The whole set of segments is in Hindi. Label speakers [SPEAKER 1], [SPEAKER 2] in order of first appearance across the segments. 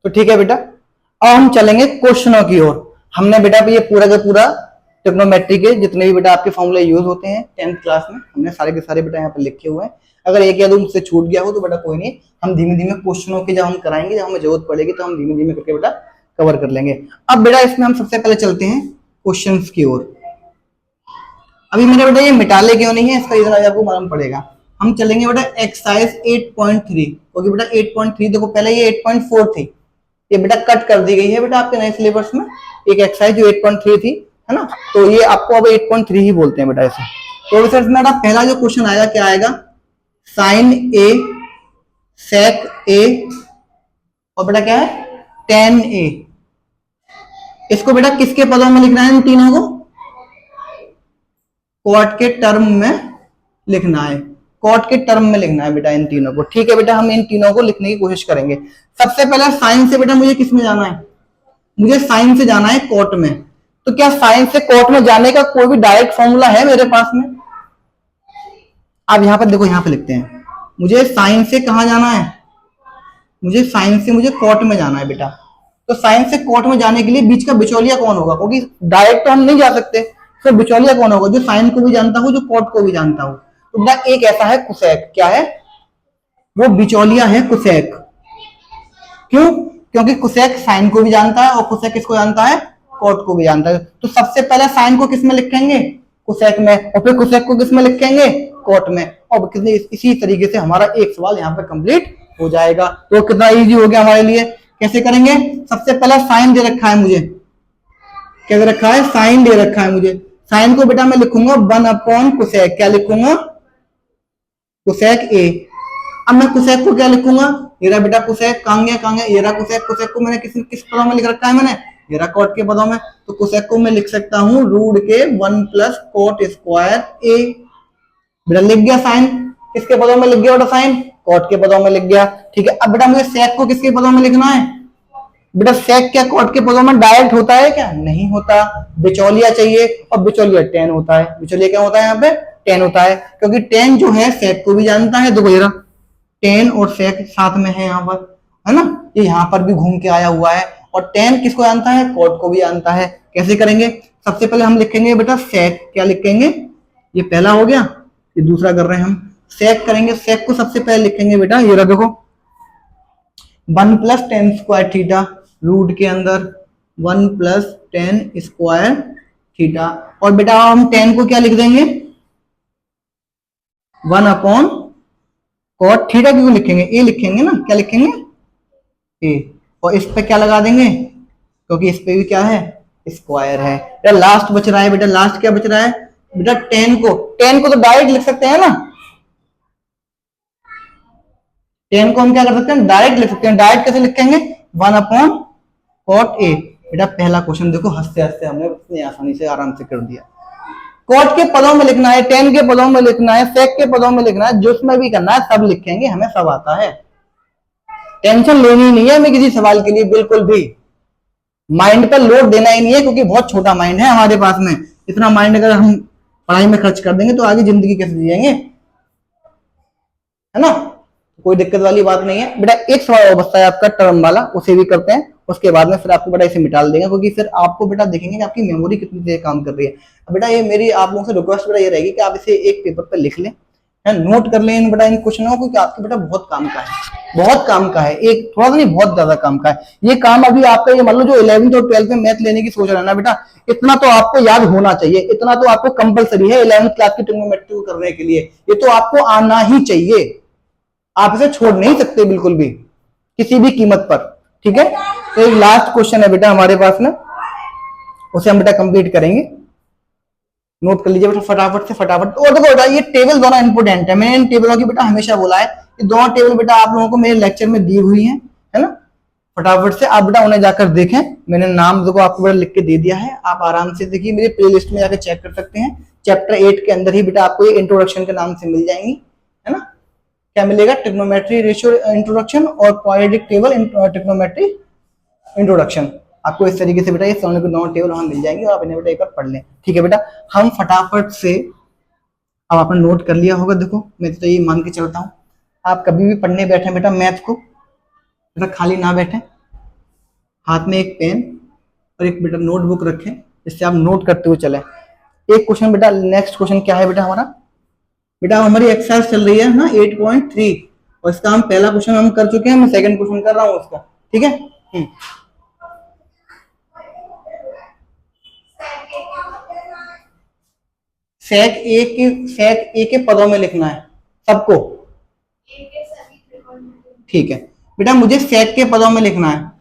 [SPEAKER 1] तो ठीक है बेटा, अब हम चलेंगे क्वेश्चनों की ओर। हमने बेटा ये पूरा का पूरा ट्रिग्नोमेट्री के जितने भी बेटा आपके फॉर्मूले यूज होते हैं 10th क्लास में, हमने सारे के सारे बेटा यहाँ पर लिखे हुए हैं। अगर एक या दो मुझसे छूट गया हो तो बेटा कोई नहीं, हम धीमे धीमे क्वेश्चनों की जब हम कराएंगे, जब हमें जरूरत पड़ेगी तो हम धीमे धीमे करके बेटा कवर कर लेंगे। अब बेटा इसमें हम सबसे पहले चलते हैं क्वेश्चंस की ओर। अभी मेरा बेटा ये मिटाले क्यों नहीं है, इसका रीजन आज आपको मालूम पड़ेगा। हम चलेंगे बेटा एक्सरसाइज 8.3, क्योंकि बेटा 8.3 देखो पहले ये 8.4 थी, ये बेटा कट कर दी गई है बेटा आपके नए सिलेबस में। एक एक्सरसाइज जो 8.3 थी, है ना, तो ये आपको अब 8.3 ही बोलते हैं बेटा ऐसे। तो इसमें बेटा पहला जो क्वेश्चन आएगा क्या आएगा, साइन ए सेक ए और बेटा क्या है टेन ए। इसको बेटा किसके पदों में लिखना है, इन तीनों को कॉट के टर्म में लिखना है, कॉट के टर्म में लिखना है बेटा इन तीनों को। ठीक है बेटा, हम इन तीनों को लिखने की कोशिश करेंगे। सबसे पहले साइन से बेटा मुझे किस में जाना है, मुझे साइन से जाना है कॉट में। तो क्या साइन से कॉट में जाने का कोई भी डायरेक्ट फॉर्मूला है मेरे पास में? आप यहां पर देखो, यहां पर लिखते हैं, मुझे साइन से कहां जाना है, मुझे साइन से मुझे कॉट में जाना है बेटा। तो साइन से कॉट में जाने के लिए बीच का बिचौलिया कौन होगा, क्योंकि डायरेक्ट तो हम नहीं जा सकते, तो बिचौलिया कौन होगा, जो साइन को भी जानता हो, जो कॉट को भी जानता हो। तो बेटा एक ऐसा है कुसेक, क्या है वो, बिचौलिया है कुसेक। क्यों? क्योंकि कुसेक साइन को भी जानता है और कुसेक किसको जानता है, कॉट को भी जानता है। तो सबसे पहले साइन को किस में लिखेंगे, कुसेक में, और फिर कुसेक को किस में लिखेंगे, कॉट में। और इसी तरीके से हमारा एक सवाल यहाँ पे कंप्लीट हो जाएगा। तो कितना इजी हो गया हमारे लिए। कैसे करेंगे, सबसे पहले साइन दे रखा है मुझे, क्या दे रखा है, साइन दे रखा है मुझे। साइन को बेटा मैं लिखूंगा 1 कुसेक, क्या लिखूंगा, कुसेक ए। अब मैं कुसेक को क्या लिखूंगा, ये रहा बेटा कुसेक, कहां गया, ये रहा कुसेक। कुसेक को मैंने किस पदों में लिख रखा है, मैंने ये रहा कॉट के पदों में। तो कुसेक को मैं लिख सकता हूं रूट के 1 प्लस कॉट स्क्वायर ए। बेटा लिख गया साइन, किसके पदों में लिख गया बेटा, साइन कॉट के पदों में लिख गया। ठीक है, अब बेटा मुझे सेक को किसके पदों में लिखना है, बेटा सेक क्या कॉट के पदों में डायरेक्ट होता है, क्या नहीं होता, बिचौलिया चाहिए, और बिचौलिया टेन होता है। बिचौलिया क्या होता है, यहाँ पे टेन होता है, क्योंकि टेन जो है सेक को भी जानता है। देखो जरा, टेन और सेक साथ में है यहाँ पर, है ना, ये यहाँ पर भी घूम के आया हुआ है। और टेन किसको जानता है, कॉट को भी जानता है। कैसे करेंगे, सबसे पहले हम लिखेंगे बेटा सेक, क्या लिखेंगे, ये पहला हो गया, ये दूसरा कर रहे हैं हम, सेक करेंगे। सेक को सबसे पहले लिखेंगे बेटा, ये रहा देखो 1 plus ten square theta, root के अंदर 1 प्लस टेन स्क्वायर थीटा। और बेटा हम टेन को क्या लिख देंगे, 1 अपॉन कॉट थीटा। क्यों लिखेंगे, ए लिखेंगे ना, क्या लिखेंगे, ए। और इस पे क्या लगा देंगे, क्योंकि इस पे भी क्या है, स्क्वायर है। बेटा लास्ट बच रहा है, बेटा लास्ट क्या बच रहा है बेटा, टेन को तो डायरेक्ट लिख सकते हैं ना, टेन को हम क्या कर सकते हैं, डायरेक्ट लिख सकते हैं। डायरेक्ट कैसे लिखेंगे, 1 अपॉन कॉट ए। बेटा पहला क्वेश्चन देखो, हंसते हंसते हमने इतनी आसानी से आराम से कर दिया। कॉट के पदों में लिखना है, टेन के पदों में लिखना है, सेक के पदों में लिखना है, जो उसमें भी करना है सब लिखेंगे, हमें सब आता है। टेंशन लेनी नहीं है हमें किसी सवाल के लिए, बिल्कुल भी माइंड पर लोड देना ही नहीं है, क्योंकि बहुत छोटा माइंड है हमारे पास में। इतना माइंड अगर हम पढ़ाई में खर्च कर देंगे तो आगे जिंदगी कैसे जिएंगे, है ना, कोई दिक्कत वाली बात नहीं है। बेटा एक सवाल और बचता है आपका टर्म वाला, उसे भी करते हैं, उसके बाद में फिर आपको बेटा इसे मिटा देंगे, क्योंकि फिर आपको बेटा देखेंगे कि आपकी मेमोरी कितनी देर काम कर रही है। बेटा ये मेरी आप लोगों से रिक्वेस्ट बेटा ये रहेगी कि आप इसे एक पेपर पर लिख लें, नोट कर लें बेटा इन क्वेश्चनों को, क्योंकि आपके बेटा बहुत काम का है, बहुत काम का है, एक थोड़ा सा नहीं बहुत ज्यादा काम का है ये काम। अभी आपका ये मान लो जो 11th और 12th में मैथ लेने की सोच रहा है ना बेटा, इतना तो आपको याद होना चाहिए, इतना तो आपको कंपलसरी है 11th क्लास की ट्रिग्नोमेट्री को करने के लिए, ये तो आपको आना ही चाहिए, आप इसे छोड़ नहीं सकते बिल्कुल भी किसी भी कीमत पर। ठीक है, तो एक लास्ट क्वेश्चन है बेटा हमारे पास में, उसे हम बेटा कंप्लीट करेंगे, नोट कर लीजिए बेटा फटाफट से फटाफट। और देखो बेटा ये टेबल दोनों इंपोर्टेंट है, मैंने इन टेबलों की बेटा हमेशा बोला है, ये दोनों टेबल बेटा आप लोगों को मेरे लेक्चर में दी हुई है ना, फटाफट से आप बेटा उन्हें जाकर देखें। मैंने नाम देखो आपको बेटा लिख के दे दिया है, आप आराम से देखिए, मेरी प्लेलिस्ट में जाकर चेक कर सकते हैं। चैप्टर 8 के अंदर ही बेटा आपको ये इंट्रोडक्शन के नाम से मिल जाएंगी, है ना, क्या मिलेगा, ट्रिग्नोमेट्री रेशियो इंट्रोडक्शन और क्वाड्रेटिक टेबल ट्रिग्नोमेट्री इंट्रोडक्शन। आपको इस तरीके से बेटा ये दोनों टेबल वहां मिल जाएंगे, और आप इन्हें बेटा एक बार पढ़ लें। ठीक है बेटा, हम फटाफट से, अब आपने नोट कर लिया होगा, देखो मैं तो ये मान के चलता हूँ, आप कभी भी पढ़ने बैठे बेटा मैथ को बेटा खाली ना बैठे, हाथ में एक पेन और एक बेटा नोटबुक रखें, जिससे आप नोट करते हुए चलें। एक क्वेश्चन बेटा, नेक्स्ट क्वेश्चन क्या है बेटा हमारा? बेटा हमारी एक्सरसाइज चल रही है ना 8.3, और इसका हम पहला क्वेश्चन हम कर चुके हैं, मैं सेकंड क्वेश्चन कर रहा हूँ उसका, ठीक है। सेक ए के पदों में लिखना है सबको, ठीक है बेटा। मुझे सेक के पदों में लिखना है,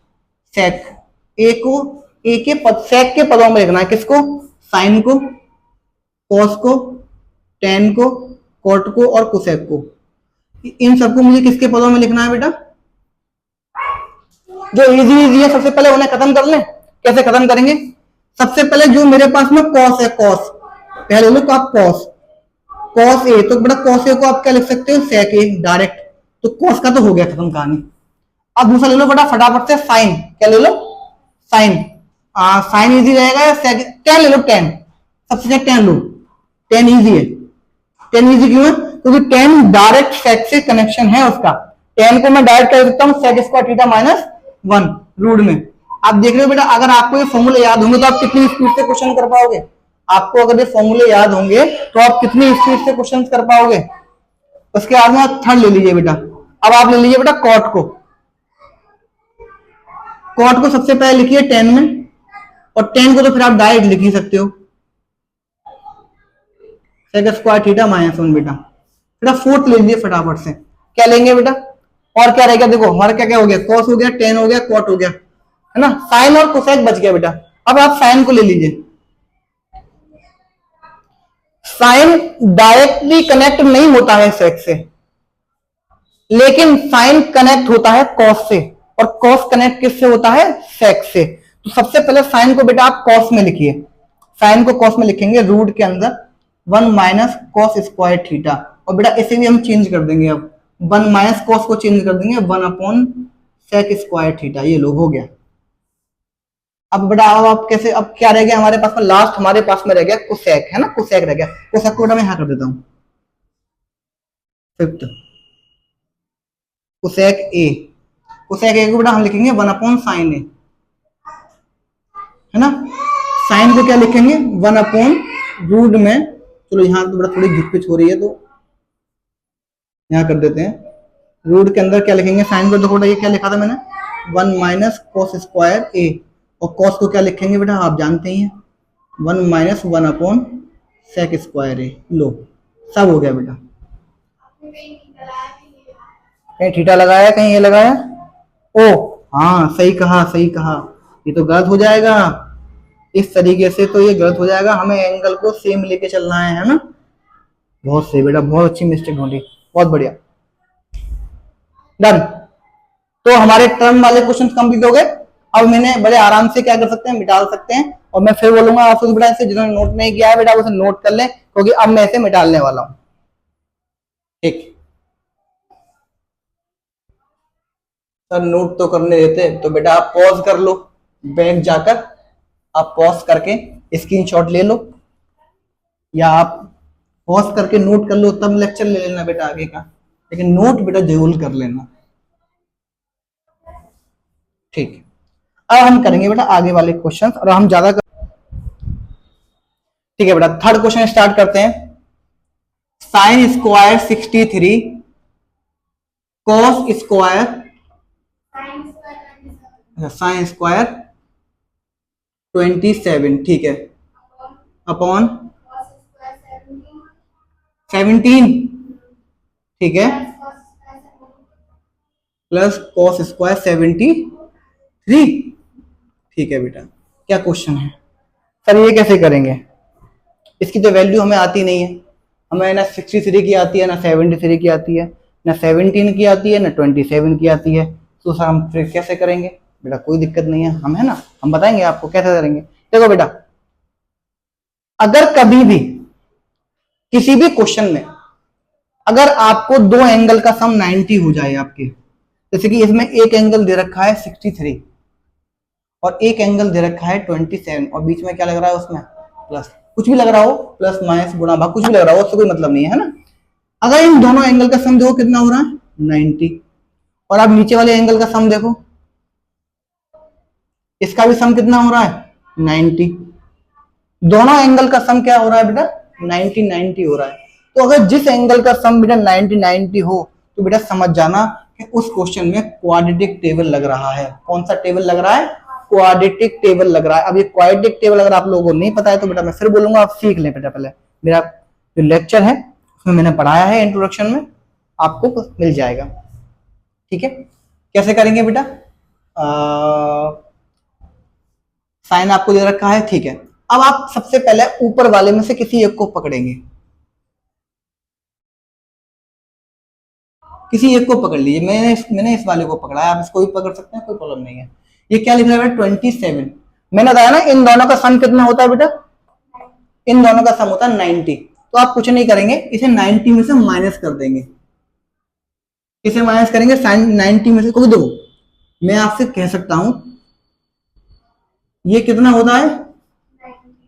[SPEAKER 1] सेक ए को, ए के पद, सेक के पदों में लिखना है किसको? साइन को, कॉस को, टेन को, कॉट को और कोसेक को। इन सबको मुझे किसके पदों में लिखना है बेटा? जो इजी इजी है सबसे पहले उन्हें खत्म कर लें। कैसे खत्म करेंगे? सबसे पहले जो मेरे पास में कॉस है, कॉस पहले लो, आप कॉस, कॉस ए, तो बेटा कॉस ए को आप क्या लिख सकते हो? सेक ए डायरेक्ट, तो कॉस का तो हो गया खत्म कहानी। अब दूसरा ले लो बेटा फटाफट से, साइन, क्या ले लो? साइन, साइन इजी रहेगा। टेन ले लो, टेन, सबसे ज्यादा टेन लो, टेन इजी है। टेन इजी क्यों है? क्योंकि टेन डायरेक्ट सेक से कनेक्शन है उसका। टेन को मैं डायरेक्ट कर सकता हूँ sec square theta minus 1 root में। आप देख रहे हो बेटा, अगर आपको ये फॉर्मूले याद होंगे तो आप कितनी स्पीड से क्वेश्चन कर पाओगे? आपको अगर ये फॉर्मूले याद होंगे तो आप कितनी स्पीड से क्वेश्चन कर पाओगे? उसके बाद में आप थर्ड ले लीजिए बेटा। अब आप ले लीजिए बेटा कॉट को। कॉट को सबसे पहले लिखिए 10 में, और 10 को तो फिर आप डायरेक्ट लिख ही सकते हो, सेक स्क्वायर थीटा माइनस 1 बेटा। बेटा फोर्थ ले लीजिए फटाफट से, क्या लेंगे बेटा? और क्या रहेगा? देखो हमारा क्या क्या हो गया, कॉस हो गया, टेन हो गया, कॉट हो गया, है ना। साइन और कोसेक बच गया बेटा। अब आप साइन को ले लीजिए। साइन डायरेक्टली कनेक्ट नहीं होता है सेक से, लेकिन साइन कनेक्ट होता है कॉस से, और कॉस कनेक्ट किससे होता है? सेक से। तो सबसे पहले साइन को बेटा आप कॉस में लिखिए, साइन को कॉस में लिखेंगे रूट के अंदर 1 माइनस कॉस स्क्वायर थीटा, और बेटा इसे भी हम चेंज कर देंगे, अब 1 माइनस कॉस को चेंज कर देंगे 1 अपॉन सेक स्क्वायर थीटा, ये लोग हो गया। अब बेटा अब आप कैसे, अब क्या रह गया हमारे पास में? लास्ट हमारे पास में रह गया कोसेक, है ना, कोसेक रह गया। कोसेक को बेटा मैं यहां कर देता हूं, फिफ्थ कोसेक ए, कोसेक ए को बेटा हम लिखेंगे 1 अपॉन साइन ए, है ना। साइन को क्या लिखेंगे? 1 अपॉन रूट में, चलो यहाँ तो बड़ा थोड़ी घिच हो रही है तो यहाँ कर देते हैं, रूट के अंदर क्या लिखेंगे? साइन को देखो, ये क्या लिखा था मैंने? 1 माइनस कॉस स्क्वायर ए, और कॉस को क्या लिखेंगे बेटा? आप जानते ही हैं, 1 माइनस 1 अपॉन सेक स्क्वायर ए। लो सब हो गया बेटा। कहीं थीटा लगाया, कहीं ये लगाया, ओ हाँ सही कहा, सही कहा, ये तो गलत हो जाएगा, इस तरीके से तो ये गलत हो जाएगा, हमें एंगल को सेम लेके चलना है ना। बहुत सही बेटा, बहुत अच्छी मिस्टेक ढूंढी, बहुत बढ़िया, डन। तो हमारे टर्म वाले क्वेश्चन कंप्लीट हो गए। अब मैंने बड़े आराम से क्या कर सकते हैं, मिटा सकते हैं, और मैं फिर बोलूंगा आपको बेटा इसे जिन्होंने नोट नहीं किया है बेटा उसे नोट कर लें, क्योंकि अब मैं इसे मिटाने वाला हूं, ठीक। सर नोट तो करने देते, तो बेटा आप पॉज कर लो, बैक जाकर आप पॉज करके स्क्रीनशॉट ले लो, या आप पॉज करके नोट कर लो, तब लेक्चर ले लेना बेटा आगे का, लेकिन नोट बेटा जरूर कर लेना, ठीक। अब हम करेंगे बेटा आगे वाले क्वेश्चन, और हम ज्यादा ठीक है बेटा। थर्ड क्वेश्चन स्टार्ट करते हैं। Sine square 63 cos square, sine square 27, ठीक है, अपॉन 17, ठीक है, प्लस कॉस स्क्वायर 73, ठीक है बेटा। क्या क्वेश्चन है सर, ये कैसे करेंगे? इसकी तो वैल्यू हमें आती नहीं है, हमें ना 63 की आती है, ना 73 की आती है, ना 17 की आती है, ना 27 की आती है, तो सर हम फिर कैसे करेंगे? बेटा कोई दिक्कत नहीं है, हम है ना, हम बताएंगे आपको कैसे करेंगे। देखो बेटा, अगर कभी भी किसी भी क्वेश्चन में अगर आपको दो एंगल का सम 90 हो जाए आपके, जैसे कि इसमें एक एंगल दे रखा है 63 और एक एंगल दे रखा है 27, और बीच में क्या लग रहा है उसमें? प्लस, कुछ भी लग रहा हो, प्लस माइनस गुणा भाग कुछ भी लग रहा हो, उससे कोई मतलब नहीं है ना। अगर इन दोनों एंगल का सम देखो कितना हो रहा है? 90, और आप नीचे वाले एंगल का सम देखो, इसका भी सम कितना हो रहा है 90। दोनों एंगल का सम क्या हो रहा है बेटा 90 90 हो रहा है। तो अगर जिस एंगल का सम बेटा 90 90 हो तो बेटा समझ जाना कि उस क्वेश्चन में क्वाड्रेटिक टेबल लग रहा है। कौन सा टेबल लग रहा है क्वाड्रेटिक टेबल लग रहा है। अब ये क्वाड्रेटिक टेबल अगर आप लोगों को नहीं पता है तो बेटा मैं फिर बोलूंगा आप सीख लें बेटा। पहले मेरा जो लेक्चर है उसमें मैंने पढ़ाया है इंट्रोडक्शन में, आपको मिल जाएगा। ठीक है, कैसे करेंगे बेटा, साइन आपको दे रखा है, ठीक है। अब आप सबसे पहले ऊपर वाले में से किसी एक को पकड़ेंगे, किसी एक को पकड़ लीजिए। मैंने इस वाले को पकड़ा है, आप इसको भी पकड़ सकते हैं, कोई प्रॉब्लम नहीं है। ये क्या लिख रहा है 27। मैंने बताया ना इन दोनों का सम कितना होता है बेटा, इन दोनों का सम होता है 90। तो आप कुछ नहीं करेंगे, इसे 90 में से माइनस कर देंगे। इसे माइनस करेंगे साइन 90 में से, क्योंकि देखो मैं आपसे कह सकता हूं ये कितना होता है,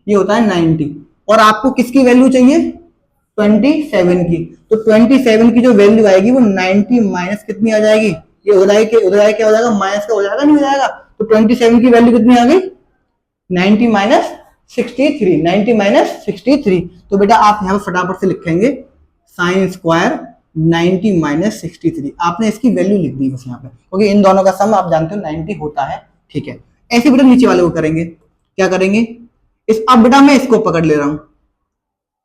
[SPEAKER 1] ये होता है 90, और आपको किसकी वैल्यू चाहिए 27 की। तो 27 की जो वैल्यू आएगी वो 90 माइनस कितनी आ जाएगी, ये उधर क्या हो जाएगा, माइनस का हो जाएगा, नहीं हो जाएगा। तो 27 की वैल्यू कितनी आ गई 90 माइनस 63, 90 माइनस 63। तो बेटा आप यहां पर फटाफट से लिखेंगे साइन स्क्वायर 90 माइनस 63। आपने इसकी वैल्यू लिख दी बस यहाँ पे, क्योंकि इन दोनों का सम आप जानते हो 90 होता है। ठीक है, ऐसे बेटा नीचे वाले को करेंगे, क्या करेंगे इस, अब बेटा मैं इसको पकड़ ले रहा हूं,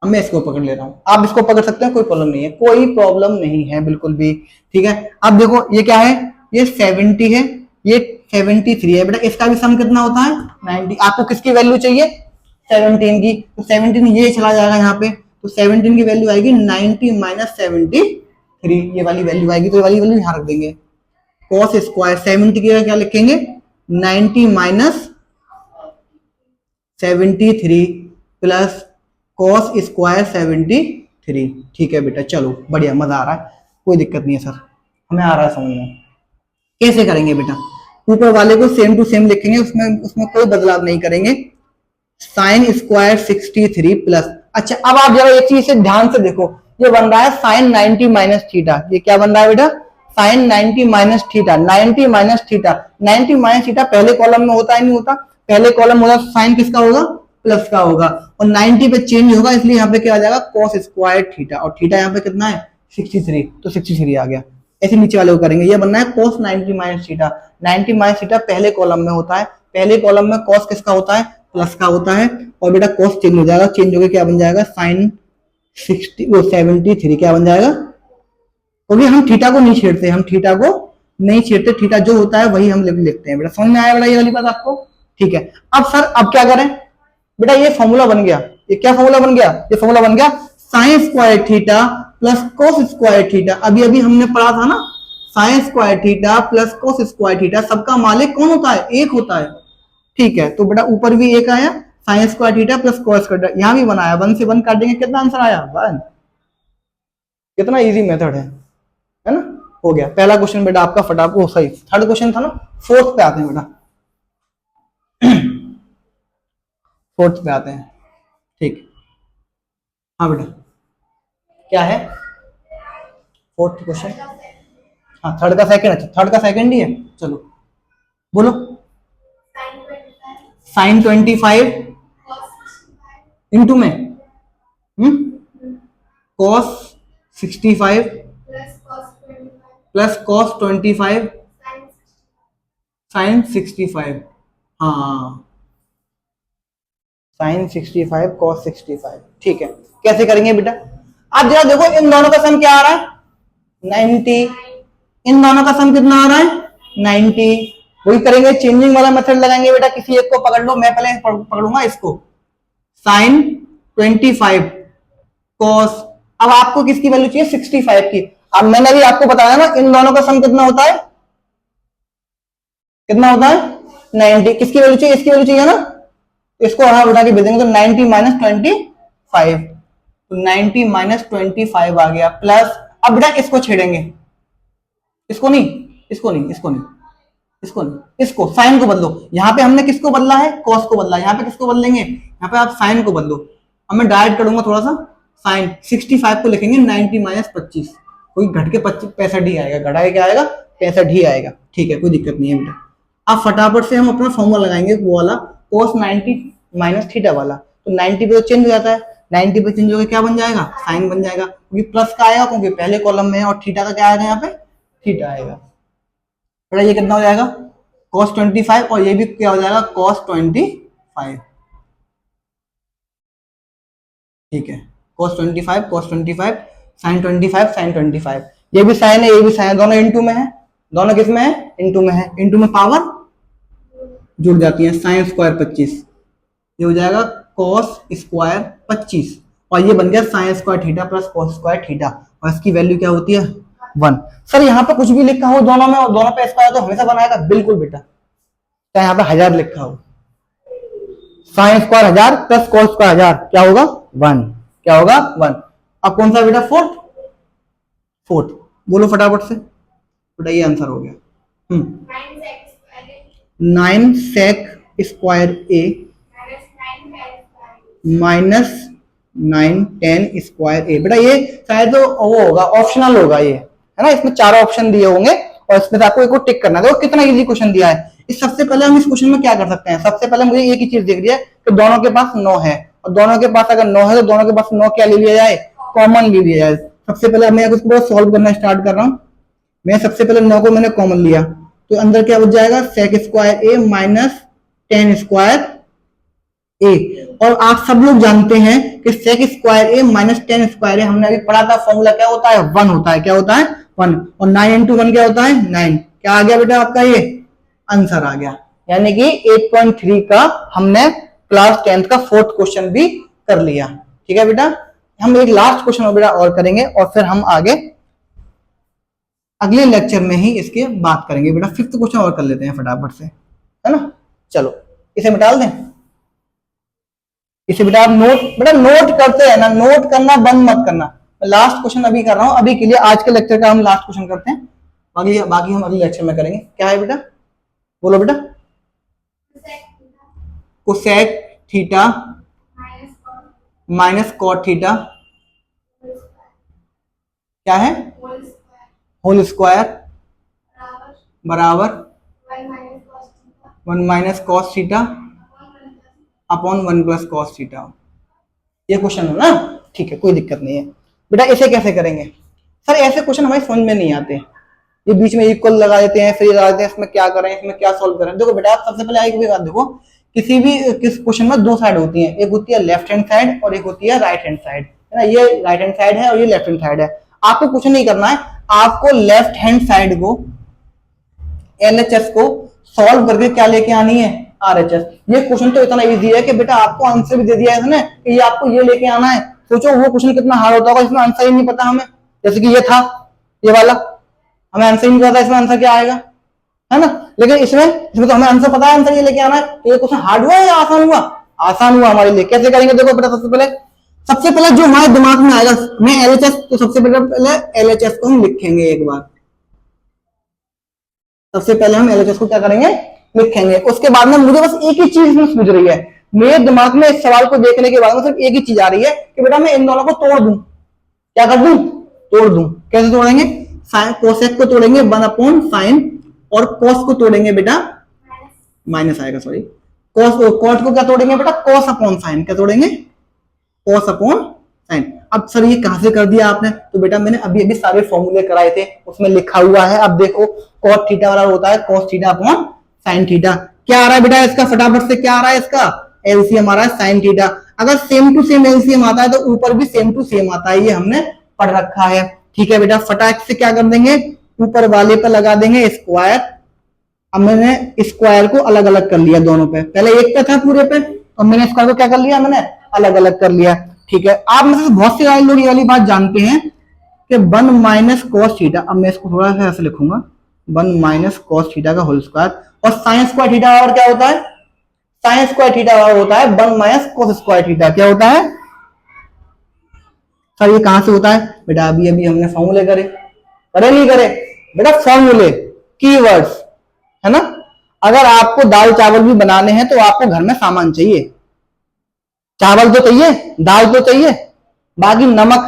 [SPEAKER 1] अब मैं इसको पकड़ ले रहा हूं, आप इसको पकड़ सकते हैं, कोई प्रॉब्लम नहीं है, कोई प्रॉब्लम नहीं है बिल्कुल भी। ठीक है, अब देखो ये क्या है, ये 70 है, ये 73 है बेटा, इसका भी सम कितना होता है 90। आपको किसकी वैल्यू चाहिए 17 की, तो 17 ये चला जाएगा यहाँ पे, तो 17 की वैल्यू आएगी 90 माइनस 73, ये वाली वैल्यू आएगी। तो ये वाली वैल्यू यहाँ रख देंगे, कॉस स्क्वायर 70 की क्या लिखेंगे 90 माइनस 73 प्लस कॉस स्क्वायर 73। ठीक है बेटा, चलो बढ़िया, मजा आ रहा है, कोई दिक्कत नहीं है सर, हमें आ रहा है समझ में। कैसे करेंगे बेटा, ऊपर वाले को सेम टू सेम लिखेंगे, उसमें कोई बदलाव नहीं करेंगे। साइन स्क्वायर 63 प्लस, अच्छा अब आप जरा एक चीज से ध्यान से देखो, ये बन रहा है साइन 90 माइनस थीटा। ये क्या बन रहा है बेटा sine 90 minus theta, 90 minus theta, 90 minus theta पहले कॉलम में होता है नहीं होता, पहले कॉलम होगा साइन किसका होगा प्लस का होगा, और 90 पे चेंज होगा, इसलिए यहाँ पे क्या आ जाएगा कॉस स्क्वायर थीटा, और थीटा यहाँ पे कितना है 63, तो 63 आ गया। ऐसे नीचे वाले को करेंगे, ये बनना है cos 90 minus theta, 90 minus theta पहले कॉलम में होता है, पहले कॉलम में cos किसका होता है प्लस का होता है, और बेटा cos चेंज हो जाएगा, चेंज होकर क्या बन जाएगा साइन 73 क्या बन जाएगा, क्योंकि हम थीटा को नहीं छेड़ते, हम थीटा को नहीं छेड़ते, थीटा जो होता है वही हम लिखते हैं। बेटा समझ में आया बेटा ये वाली बात आपको, ठीक है। अब सर अब क्या करें बेटा, ये फॉर्मूला बन गया, ये क्या फॉर्मूला बन गया, ये फॉर्मूला बन गया sine square theta plus cos square theta. अभी अभी हमने पढ़ा था ना sine square theta plus cos square theta, सबका मालिक कौन होता है एक होता है। ठीक है, तो बेटा ऊपर भी एक आया sine square theta plus cos square theta, यहां भी बनाया, 1 से 1 काट देंगे, कितना आंसर आया 1। कितना इजी मेथड है ना, हो गया पहला क्वेश्चन बेटा आपका फटाफट, ओ सही थर्ड क्वेश्चन था ना, फोर्थ पे आते हैं बेटा, फोर्थ पे आते हैं। ठीक, हाँ बेटा क्या है फोर्थ क्वेश्चन, हाँ थर्ड का सेकंड, अच्छा थर्ड का सेकंड ही है, चलो बोलो। साइन 25 इंटू में कॉस 65 प्लस कॉस 25 साइन 65, हाँ साइन 65 कॉस 65। ठीक है, कैसे करेंगे बेटा, आप जरा देखो इन दोनों का सम क्या आ रहा है 90, इन दोनों का सम कितना आ रहा है 90। वही करेंगे, चेंजिंग वाला मेथड लगाएंगे बेटा, किसी एक को पकड़ लो, मैं पहले पकड़ूंगा इसको, साइन 25 कॉस, अब आपको किसकी वैल्यू चाहिए 65 की। अब मैंने भी आपको बताया ना इन दोनों का सम कितना होता है, कितना होता है 90, किसकी वैल्यू चाहिए इसकी वैल्यू चाहिए ना, इसको वहां उठा के भेजेंगे तो 90 माइनस 25, तो 90 माइनस 25 आ गया, प्लस अब बेटा इसको छेड़ेंगे, इसको नहीं इसको नहीं इसको नहीं इसको नहीं, इसको साइन को बदलो, यहां पे हमने किसको बदला है कॉस को बदला, यहां पे किसको बदलेंगे, यहाँ पे आप साइन को बदलो। अब मैं डायरेक्ट करूंगा थोड़ा सा, साइन 65 को लिखेंगे 90 माइनस 25, कोई घट के 65 ही आएगा, घटा के क्या आएगा 65 ही आएगा। ठीक है, कोई दिक्कत नहीं है बेटा, अब फटाफट से हम अपना फॉर्मूला लगाएंगे वो वाला cos 90 माइनस थीटा वाला। तो 90 पे तो चेंज हो जाता है, 90 पे चेंज होकर क्या बन जाएगा, साइन बन जाएगा, क्योंकि प्लस का आएगा क्योंकि पहले कॉलम में है, और थीटा का क्या आएगा यहाँ पे, थीटा आएगा। बेटा ये कितना हो जाएगा cos 25, और ये भी क्या हो जाएगा cos 25। ठीक है, cos 25 sin 25 sin 25, ये भी साइन है ये भी साइन, दोनों इनटू में है, दोनों किस में है, इनटू में है, इनटू में पावर जुड़ जाती है, साइन स्क्वायर 25, ये हो जाएगा cos स्क्वायर 25, और ये बन गया sine square theta plus cos square theta, और इसकी वैल्यू क्या होती है 1। सर यहाँ पे कुछ भी लिखा हो दोनों में और दोनों पे स्क्वायर तो हमेशा बनाएगा, बिल्कुल बेटा, चाहे यहाँ पे 1000 लिखा हो, sine square 1000 plus cos square 1000 क्या होगा 1, क्या होगा 1। अब कौन सा बेटा फोर्थ, बोलो फटाफट से बेटा, ये आंसर हो गया। 9 sec स्क्वायर ए माइनस 9 tan स्क्वायर ए। बेटा ये शायद तो वो होगा, ऑप्शनल होगा ये, है ना, इसमें 4 ऑप्शन दिए होंगे और इसमें आपको एक को टिक करना है। देखो कितना इजी क्वेश्चन दिया है। इस सबसे पहले हम इस क्वेश्चन में क्या कर सकते हैं, सबसे पहले मुझे एक ही चीज दिख रही है कि दोनों के पास 9 है, और दोनों के पास अगर 9 है तो दोनों के पास 9 क्या ले लिया जाए, कॉमन ले लिया जाए। सबसे पहले मैं इसको सॉल्व करना स्टार्ट कर रहा हूँ। मैं सबसे पहले 9 को मैंने कॉमन लिया तो अंदर क्या बच जाएगा, sec स्क्वायर ए माइनस tan स्क्वायर ए। और आप सब लोग जानते हैं कि sec स्क्वायर ए माइनस tan स्क्वायर ए, हमने अभी पढ़ा था फॉर्मूला क्या होता है 1 होता है, क्या होता है 1, और 9 इंटू 1 क्या होता है 9। क्या आ गया बेटा आपका ये आंसर आ गया, यानी कि 8.3 का हमने क्लास 10th का 4th क्वेश्चन भी कर लिया। ठीक है बेटा, हम एक लास्ट क्वेश्चन बेटा और करेंगे और फिर हम आगे अगले लेक्चर में ही इसके बात करेंगे। बेटा 5th क्वेश्चन और कर लेते हैं फटाफट से, है ना। चलो इसे मिटाल दें, इसे बेटा आप बेटा नोट करते हैं ना, नोट करना बंद मत करना। लास्ट क्वेश्चन अभी कर रहा हूं, अभी के लिए आज के लेक्चर का हम लास्ट क्वेश्चन करते हैं, बाकी हम अगले लेक्चर में करेंगे। क्या है बेटा, बोलो बेटा, cosec theta minus cot theta क्या है, होल स्क्वायर बराबर 1 minus cos theta upon 1 plus cos theta. ये क्वेश्चन है ना, ठीक है, कोई दिक्कत नहीं है। बेटा इसे कैसे करेंगे, सर ऐसे क्वेश्चन हमारे समझ में नहीं आते, ये बीच में इक्वल लगा देते हैं, फिर लगा देते हैं, इसमें क्या करें, इसमें क्या सॉल्व करें। देखो बेटा आप सबसे पहले एक भी बात देखो, किस क्वेश्चन में 2 साइड होती हैं, एक होती है लेफ्ट हैंड साइड और एक होती है राइट हैंड साइड, है ना। ये राइट हैंड साइड है और ये लेफ्ट हैंड साइड है। आपको कुछ नहीं करना है, आपको लेफ्ट हैंड साइड को LHS को सॉल्व करके क्या लेके आनी है RHS। ये क्वेश्चन तो इतना इजी है कि बेटा आपको आंसर भी दे दिया है इसने कि ये आपको ये लेके आना है। सोचो वो क्वेश्चन कितना हार्ड होता होगा, इसमें आंसर ही नहीं पता हमें, जैसे कि ये था ये वाला, हमें आंसर ही नहीं पता इसमें आंसर क्या आएगा, है ना। लेकिन इसमें तो हमें आंसर पता है, आंसर ये लेके आना है। तो ये क्वेश्चन हार्ड हुआ या आसान हुआ, आसान हुआ हमारे लिए। कैसे करेंगे देखो बेटा, सबसे पहले जो हमारे दिमाग में आएगा, मैं LHS, तो सबसे पहले LHS को हम लिखेंगे एक बार। सबसे पहले हम LHS को क्या करेंगे, लिखेंगे। उसके बाद में मुझे बस एक ही चीज में सूझ रही है, मेरे दिमाग में इस सवाल को देखने के बाद में सिर्फ एक ही चीज आ रही है कि बेटा मैं इन दोनों को तोड़ दूं। क्या कर दूं, तोड़ दूं। कैसे तोड़ेंगे, कोसेक को तोड़ेंगे 1 अपॉन साइन, और कॉस को तोड़ेंगे बेटा माइनस आएगा, सॉरी, कॉट को क्या तोड़ेंगे बेटा, कॉस अपॉन साइन। क्या तोड़ेंगे, कॉस अपॉन साइन। अब सर ये कहां से कर दिया आपने, तो बेटा मैंने अभी सारे फॉर्मूले कराए थे, उसमें लिखा हुआ है। अब देखो कॉट थीटा वाला होता है cos theta upon sine theta. क्या आ रहा है बेटा इसका, फटाफट से क्या आ रहा है इसका, एलसीएम आ रहा है साइन थीटा। अगर सेम टू सेम एलसीएम आता है तो ऊपर भी सेम टू सेम आता है, ये हमने पढ़ रखा है। ठीक है बेटा, फटाक से क्या कर देंगे, ऊपर वाले पे लगा देंगे स्क्वायर। अब मैंने स्क्वायर को अलग अलग कर लिया दोनों पे, पहले एक पे था पूरे पे, तो मैंने स्क्वायर को क्या कर लिया, मैंने अलग अलग कर लिया। ठीक है, आप में से बहुत से लोग ये वाली बात जानते हैं कि 1 माइनस कॉस थीटा, अब मैं इसको थोड़ा सा ऐसे लिखूंगा, 1 माइनस कॉस थीटा का होल स्क्वायर, और साइन स्क्वायर थीटा और क्या होता है, साइन स्क्वायर थीटा और होता है 1 माइनस कॉस स्क्वायर थीटा। क्या होता है सर, ये कहां से होता है बेटा, अभी हमने फॉर्मूले करे नहीं करे बेटा, फॉर्मूले कीवर्ड्स, है ना। अगर आपको दाल चावल भी बनाने हैं तो आपको घर में सामान चाहिए, चावल तो चाहिए, दाल तो चाहिए, बाकी नमक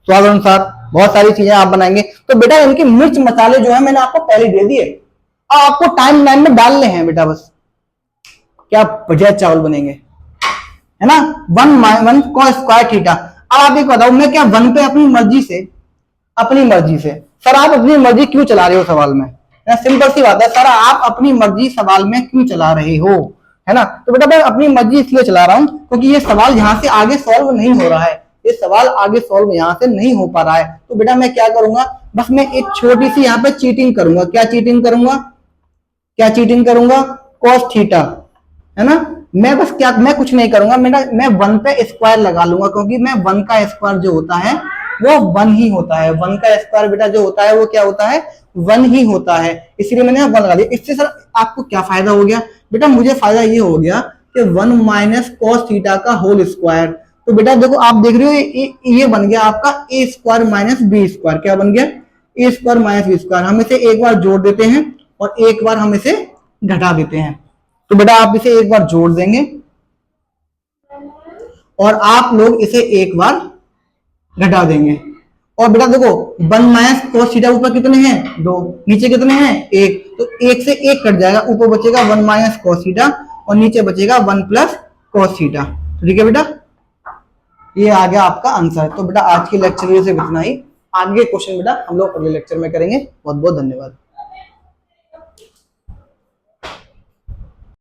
[SPEAKER 1] स्वाद अनुसार बहुत सारी चीजें आप बनाएंगे। तो बेटा इनके मिर्च मसाले जो है मैंने आपको पहले दे दिए, अब आपको टाइम लाइन में डालने हैं बेटा बस, क्या बढ़िया चावल बनेंगे, है ना। 1 cos स्क्वायर थीटा। अब आप एक बताओ, मैं क्या 1 पे अपनी मर्जी से सर आप अपनी मर्जी क्यों चला रहे हो सवाल में, सिंपल सी बात है सर, आप अपनी मर्जी सवाल में क्यों चला रहे हो, है ना। तो बेटा मैं अपनी मर्जी इसलिए चला रहा हूं क्योंकि ये सवाल यहाँ से आगे सॉल्व नहीं हो रहा है, ये सवाल आगे सॉल्व यहाँ से नहीं हो पा रहा है। तो बेटा मैं क्या करूंगा, बस मैं एक छोटी सी यहाँ पे चीटिंग करूंगा। क्या चीटिंग करूंगा, कॉस थीटा, है ना। मैं कुछ नहीं करूंगा, मैं 1 पे स्क्वायर लगा लूंगा, क्योंकि मैं 1 का स्क्वायर जो होता है वो 1 ही होता है। 1 का स्क्वायर बेटा जो होता है वो क्या होता है, 1 ही होता है, इसलिए मैंने 1 लगा दिया। इससे सर आपको क्या फायदा हो गया बेटा, मुझे फायदा ये हो गया कि 1 माइनस कॉस थीटा का होल स्क्वायर। तो बेटा देखो आप देख रहे हो ये बन गया आपका ए स्क्वायर माइनस बी स्क्वायर। क्या बन गया, ए स्क्वायर माइनस बी स्क्वायर। हम इसे एक बार जोड़ देते हैं और एक बार हम इसे घटा देते हैं। तो बेटा आप इसे एक बार जोड़ देंगे और आप लोग इसे एक बार घटा देंगे। और बेटा देखो 1 माइनस कोस थीटा ऊपर कितने हैं 2, नीचे कितने हैं 1, तो 1 से 1 कट जाएगा, ऊपर बचेगा 1 माइनस कोस थीटा और नीचे बचेगा 1 प्लस कोस थीटा। ठीक है बेटा, ये आ गया आपका आंसर। तो बेटा आज के लेक्चर में सिर्फ इतना ही, आगे क्वेश्चन बेटा हम लोग अगले लेक्चर में करेंगे। बहुत बहुत धन्यवाद।